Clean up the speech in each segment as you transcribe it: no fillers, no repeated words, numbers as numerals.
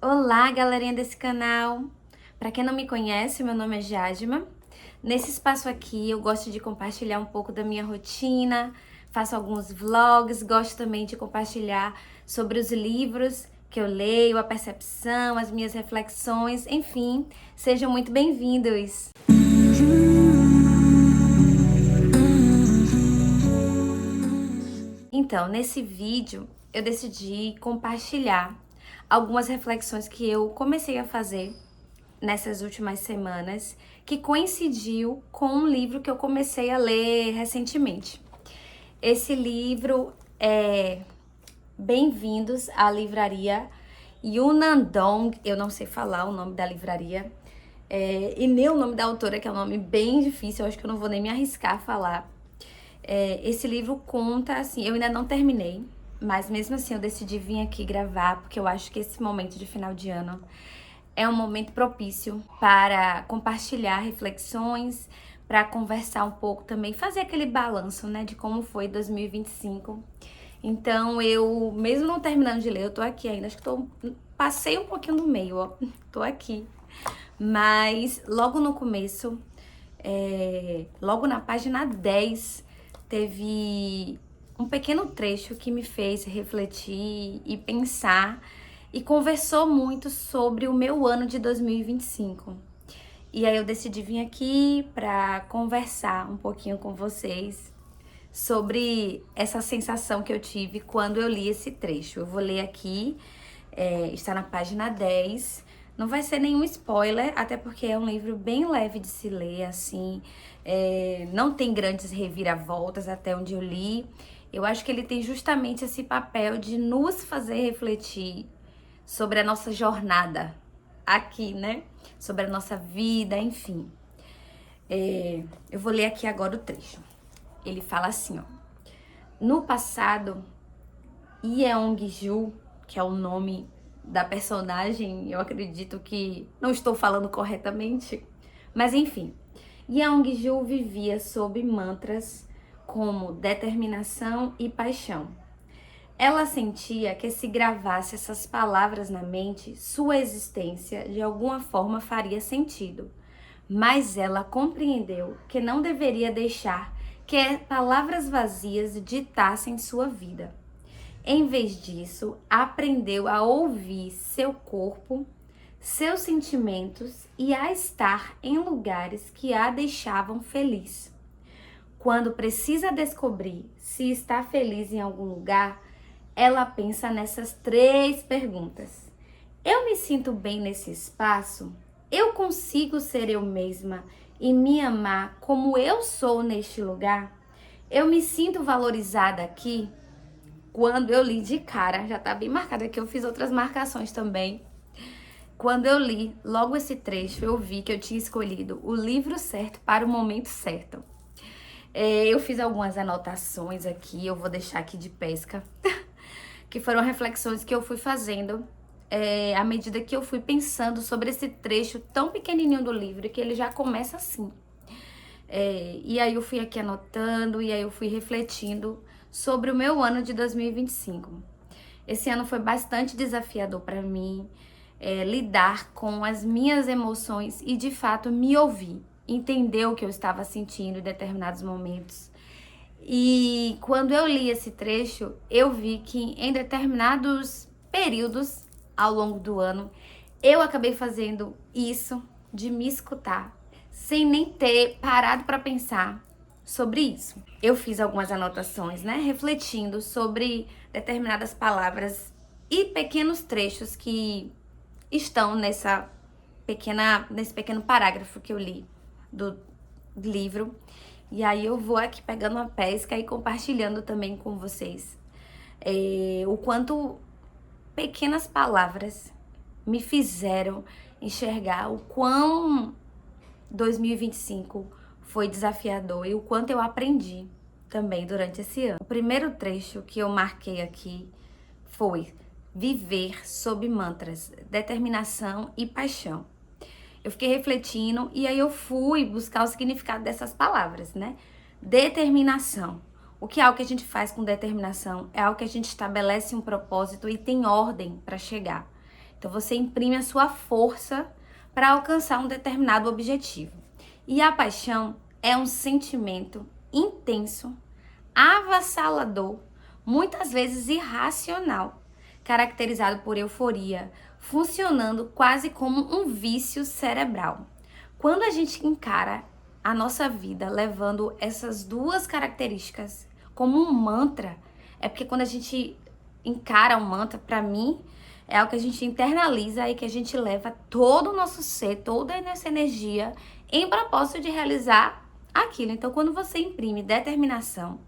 Olá, galerinha desse canal! Para quem não me conhece, meu nome é Jadma. Nesse espaço aqui eu gosto de compartilhar um pouco da minha rotina, faço alguns vlogs, gosto também de compartilhar sobre os livros que eu leio, a percepção, as minhas reflexões, enfim, sejam muito bem-vindos! Então, nesse vídeo eu decidi compartilhar algumas reflexões que eu comecei a fazer nessas últimas semanas, que coincidiu com um livro que eu comecei a ler recentemente. Esse livro é Bem-vindos à Livraria Yunandong, eu não sei falar o nome da livraria, e nem o nome da autora, que é um nome bem difícil, eu acho que eu não vou nem me arriscar a falar. Esse livro conta, assim, eu ainda não terminei, mas mesmo assim eu decidi vir aqui gravar, porque eu acho que esse momento de final de ano é um momento propício para compartilhar reflexões, para conversar um pouco também, fazer aquele balanço, né, de como foi 2025. Então eu, mesmo não terminando de ler, eu tô aqui ainda, acho que passei um pouquinho do meio, ó, tô aqui. Mas logo no começo, logo na página 10, teve um pequeno trecho que me fez refletir e pensar e conversou muito sobre o meu ano de 2025. E aí eu decidi vir aqui para conversar um pouquinho com vocês sobre essa sensação que eu tive quando eu li esse trecho. Eu vou ler aqui, está na página 10. Não vai ser nenhum spoiler, até porque é um livro bem leve de se ler, assim, não tem grandes reviravoltas até onde eu li. Eu acho que ele tem justamente esse papel de nos fazer refletir sobre a nossa jornada aqui, né? Sobre a nossa vida, enfim. Eu vou ler aqui agora o trecho. Ele fala assim, ó. No passado, Yeong-ju, que é o nome da personagem, eu acredito que não estou falando corretamente, mas enfim, Yeong-ju vivia sob mantras como determinação e paixão. Ela sentia que se gravasse essas palavras na mente, sua existência de alguma forma faria sentido, mas ela compreendeu que não deveria deixar que palavras vazias ditassem sua vida. Em vez disso, aprendeu a ouvir seu corpo, seus sentimentos e a estar em lugares que a deixavam feliz. Quando precisa descobrir se está feliz em algum lugar, ela pensa nessas 3 perguntas. Eu me sinto bem nesse espaço? Eu consigo ser eu mesma e me amar como eu sou neste lugar? Eu me sinto valorizada aqui? Quando eu li de cara, já tá bem marcado aqui, eu fiz outras marcações também. Quando eu li logo esse trecho, eu vi que eu tinha escolhido o livro certo para o momento certo. Eu fiz algumas anotações aqui, eu vou deixar aqui de pesca, que foram reflexões que eu fui fazendo à medida que eu fui pensando sobre esse trecho tão pequenininho do livro, que ele já começa assim. E aí eu fui aqui anotando, e aí eu fui refletindo sobre o meu ano de 2025. Esse ano foi bastante desafiador para mim, lidar com as minhas emoções e de fato me ouvir, entender o que eu estava sentindo em determinados momentos. E quando eu li esse trecho, eu vi que em determinados períodos ao longo do ano, eu acabei fazendo isso de me escutar, sem nem ter parado para pensar sobre isso. Eu fiz algumas anotações, né, refletindo sobre determinadas palavras e pequenos trechos que estão nesse pequeno parágrafo que eu li do livro. E aí eu vou aqui pegando uma pesca e compartilhando também com vocês o quanto pequenas palavras me fizeram enxergar o quão 2025 foi desafiador e o quanto eu aprendi também durante esse ano. O primeiro trecho que eu marquei aqui foi viver sob mantras, determinação e paixão. Eu fiquei refletindo e aí eu fui buscar o significado dessas palavras, né? Determinação. O que é algo que a gente faz com determinação? É algo que a gente estabelece um propósito e tem ordem para chegar. Então você imprime a sua força para alcançar um determinado objetivo. E a paixão é um sentimento intenso, avassalador, muitas vezes irracional, caracterizado por euforia, funcionando quase como um vício cerebral. Quando a gente encara a nossa vida levando essas duas características como um mantra, é porque quando a gente encara um mantra, para mim, é algo que a gente internaliza e que a gente leva todo o nosso ser, toda essa energia em propósito de realizar aquilo. Então, quando você imprime determinação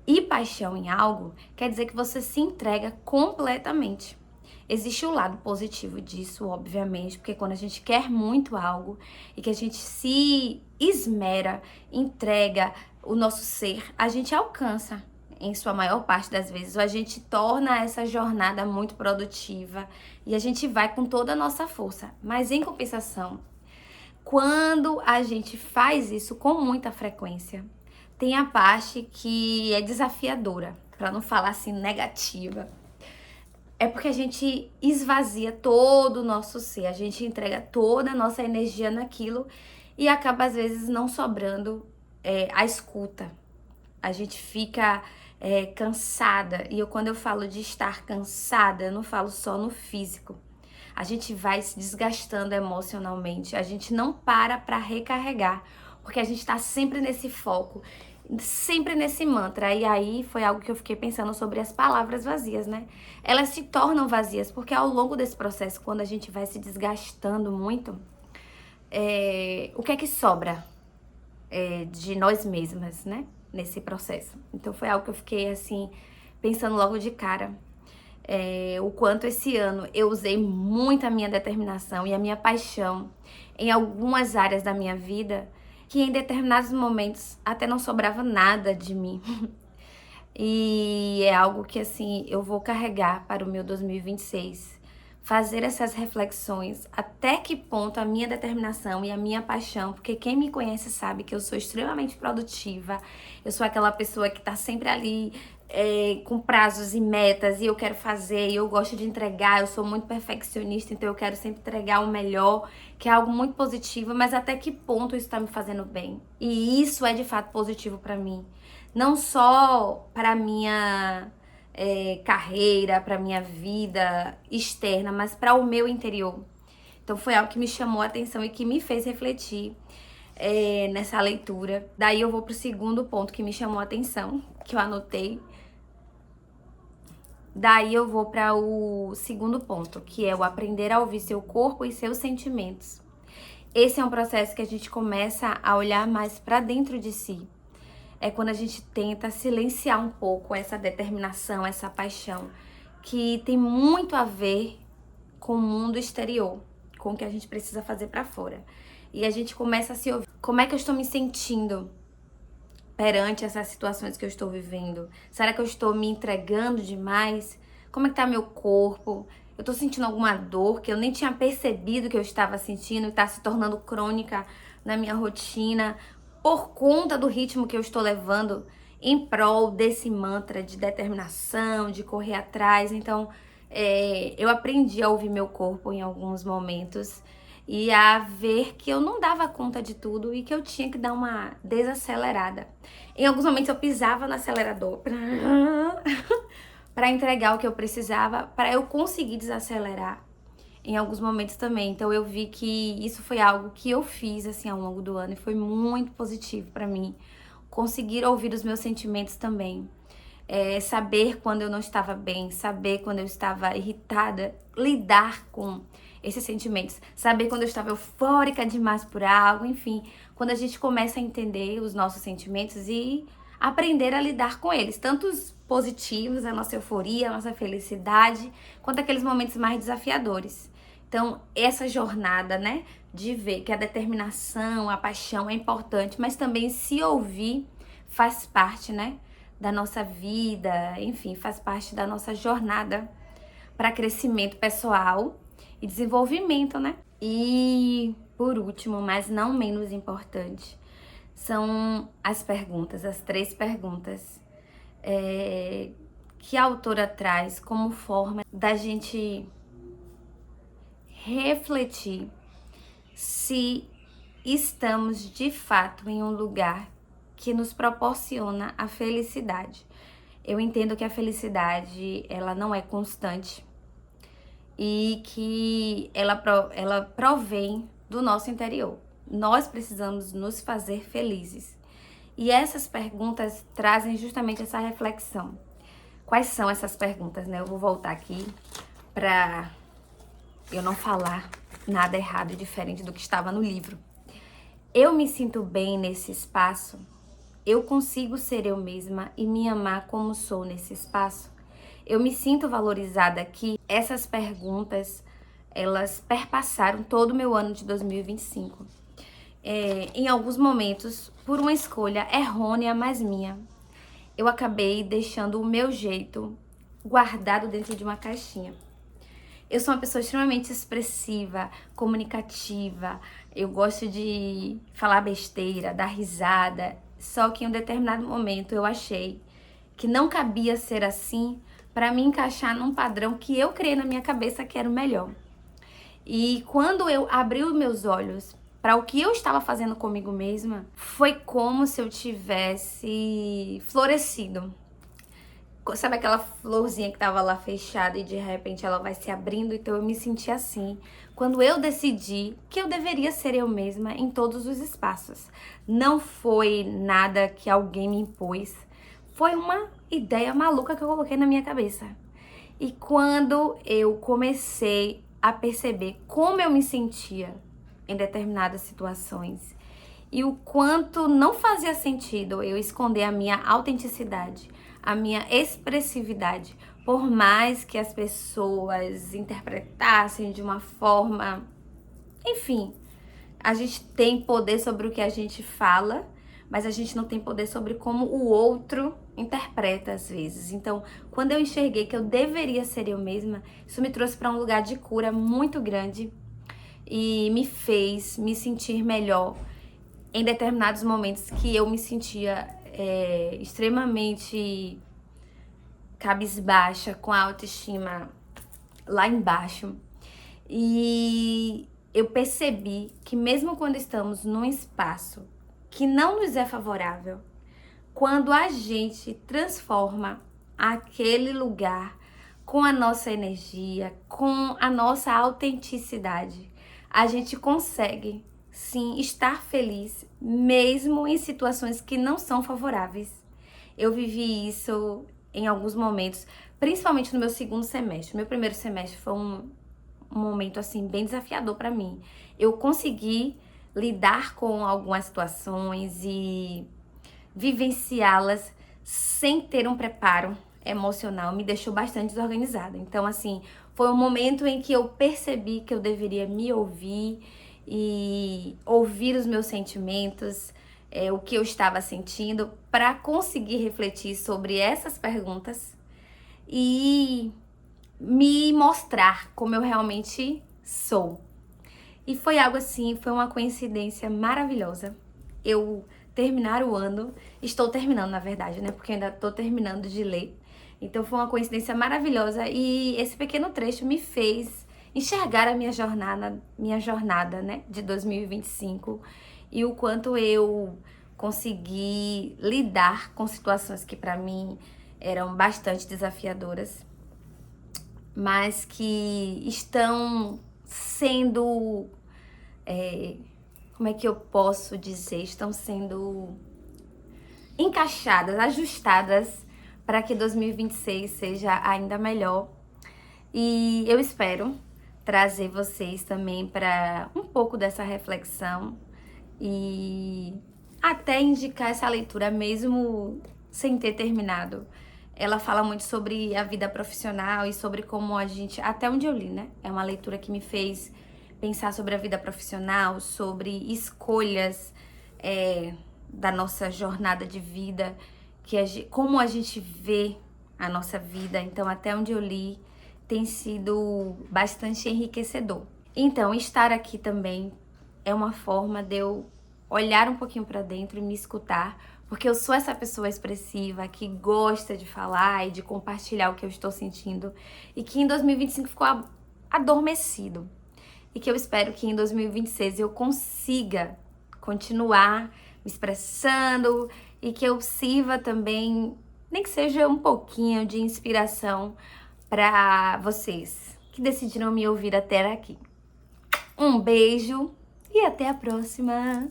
e paixão em algo, quer dizer que você se entrega completamente. Existe o lado positivo disso, obviamente, porque quando a gente quer muito algo e que a gente se esmera, entrega o nosso ser, a gente alcança em sua maior parte das vezes, ou a gente torna essa jornada muito produtiva e a gente vai com toda a nossa força. Mas em compensação, quando a gente faz isso com muita frequência, tem a parte que é desafiadora, para não falar assim negativa. É porque a gente esvazia todo o nosso ser, a gente entrega toda a nossa energia naquilo e acaba às vezes não sobrando a escuta. A gente fica cansada, e quando eu falo de estar cansada, eu não falo só no físico. A gente vai se desgastando emocionalmente, a gente não para recarregar, porque a gente tá sempre nesse foco, sempre nesse mantra. E aí foi algo que eu fiquei pensando sobre as palavras vazias, né? Elas se tornam vazias, porque ao longo desse processo, quando a gente vai se desgastando muito, o que é que sobra de nós mesmas, né? Nesse processo. Então foi algo que eu fiquei assim, pensando logo de cara. O quanto esse ano eu usei muito a minha determinação e a minha paixão em algumas áreas da minha vida, que em determinados momentos até não sobrava nada de mim. E é algo que assim eu vou carregar para o meu 2026. Fazer essas reflexões, até que ponto a minha determinação e a minha paixão, porque quem me conhece sabe que eu sou extremamente produtiva, eu sou aquela pessoa que tá sempre ali com prazos e metas, e eu quero fazer, e eu gosto de entregar, eu sou muito perfeccionista, então eu quero sempre entregar o melhor, que é algo muito positivo, mas até que ponto isso tá me fazendo bem? E isso é de fato positivo pra mim, não só pra minha carreira, para minha vida externa, mas para o meu interior. Então foi algo que me chamou a atenção e que me fez refletir nessa leitura. Daí eu vou pro segundo ponto que me chamou a atenção, que eu anotei. Daí eu vou para o segundo ponto, que é o aprender a ouvir seu corpo e seus sentimentos. Esse é um processo que a gente começa a olhar mais para dentro de si. É quando a gente tenta silenciar um pouco essa determinação, essa paixão, que tem muito a ver com o mundo exterior, com o que a gente precisa fazer para fora. E a gente começa a se ouvir. Como é que eu estou me sentindo perante essas situações que eu estou vivendo? Será que eu estou me entregando demais? Como é que tá meu corpo? Eu tô sentindo alguma dor que eu nem tinha percebido que eu estava sentindo e tá se tornando crônica na minha rotina, por conta do ritmo que eu estou levando em prol desse mantra de determinação, de correr atrás. Então, eu aprendi a ouvir meu corpo em alguns momentos e a ver que eu não dava conta de tudo e que eu tinha que dar uma desacelerada. Em alguns momentos eu pisava no acelerador para entregar o que eu precisava, para eu conseguir desacelerar em alguns momentos também. Então eu vi que isso foi algo que eu fiz assim ao longo do ano e foi muito positivo para mim. Conseguir ouvir os meus sentimentos também. Saber quando eu não estava bem, saber quando eu estava irritada, lidar com esses sentimentos, saber quando eu estava eufórica demais por algo, enfim, quando a gente começa a entender os nossos sentimentos e aprender a lidar com eles, tanto os positivos, a nossa euforia, a nossa felicidade, quanto aqueles momentos mais desafiadores. Então, essa jornada, né, de ver que a determinação, a paixão é importante, mas também se ouvir faz parte, né, da nossa vida, enfim, faz parte da nossa jornada para crescimento pessoal e desenvolvimento, né? E, por último, mas não menos importante, são as perguntas, as 3 perguntas que a autora traz como forma da gente refletir se estamos de fato em um lugar que nos proporciona a felicidade. Eu entendo que a felicidade, ela não é constante e que ela provém do nosso interior. Nós precisamos nos fazer felizes. E essas perguntas trazem justamente essa reflexão. Quais são essas perguntas, né? Eu vou voltar aqui para eu não falar nada errado e diferente do que estava no livro. Eu me sinto bem nesse espaço? Eu consigo ser eu mesma e me amar como sou nesse espaço? Eu me sinto valorizada aqui? Essas perguntas, elas perpassaram todo o meu ano de 2025. Em alguns momentos, por uma escolha errônea, mas minha, eu acabei deixando o meu jeito guardado dentro de uma caixinha. Eu sou uma pessoa extremamente expressiva, comunicativa, eu gosto de falar besteira, dar risada, só que em um determinado momento eu achei que não cabia ser assim para me encaixar num padrão que eu criei na minha cabeça que era o melhor. E quando eu abri os meus olhos para o que eu estava fazendo comigo mesma, foi como se eu tivesse florescido. Sabe aquela florzinha que tava lá fechada e de repente ela vai se abrindo? Então eu me senti assim quando eu decidi que eu deveria ser eu mesma em todos os espaços. Não foi nada que alguém me impôs, foi uma ideia maluca que eu coloquei na minha cabeça. E quando eu comecei a perceber como eu me sentia em determinadas situações e o quanto não fazia sentido eu esconder a minha autenticidade, a minha expressividade, por mais que as pessoas interpretassem de uma forma... Enfim, a gente tem poder sobre o que a gente fala, mas a gente não tem poder sobre como o outro interpreta às vezes. Então, quando eu enxerguei que eu deveria ser eu mesma, isso me trouxe para um lugar de cura muito grande e me fez me sentir melhor em determinados momentos que eu me sentia extremamente cabisbaixa, com a autoestima lá embaixo. E eu percebi que mesmo quando estamos num espaço que não nos é favorável, quando a gente transforma aquele lugar com a nossa energia, com a nossa autenticidade, a gente consegue sim estar feliz, mesmo em situações que não são favoráveis. Eu vivi isso em alguns momentos, principalmente no meu segundo semestre. Meu primeiro semestre foi um momento assim bem desafiador para mim. Eu consegui lidar com algumas situações e vivenciá-las sem ter um preparo emocional, me deixou bastante desorganizada. Então, assim, foi um momento em que eu percebi que eu deveria me ouvir e ouvir os meus sentimentos, o que eu estava sentindo, para conseguir refletir sobre essas perguntas e me mostrar como eu realmente sou. E foi algo assim, foi uma coincidência maravilhosa. Eu terminar o ano, estou terminando na verdade, né? Porque eu ainda estou terminando de ler. Então foi uma coincidência maravilhosa e esse pequeno trecho me fez enxergar a minha jornada, né, de 2025 e o quanto eu consegui lidar com situações que para mim eram bastante desafiadoras, mas que estão sendo, como é que eu posso dizer, estão sendo encaixadas, ajustadas para que 2026 seja ainda melhor. E eu espero trazer vocês também para um pouco dessa reflexão e até indicar essa leitura mesmo sem ter terminado. Ela fala muito sobre a vida profissional e sobre como a gente, até onde eu li, né? É uma leitura que me fez pensar sobre a vida profissional, sobre escolhas da nossa jornada de vida, como a gente vê a nossa vida. Então, até onde eu li, tem sido bastante enriquecedor. Então, estar aqui também é uma forma de eu olhar um pouquinho para dentro e me escutar, porque eu sou essa pessoa expressiva que gosta de falar e de compartilhar o que eu estou sentindo e que em 2025 ficou adormecido. e que eu espero que em 2026 eu consiga continuar me expressando e que eu sirva também, nem que seja um pouquinho de inspiração para vocês que decidiram me ouvir até aqui. Um beijo e até a próxima!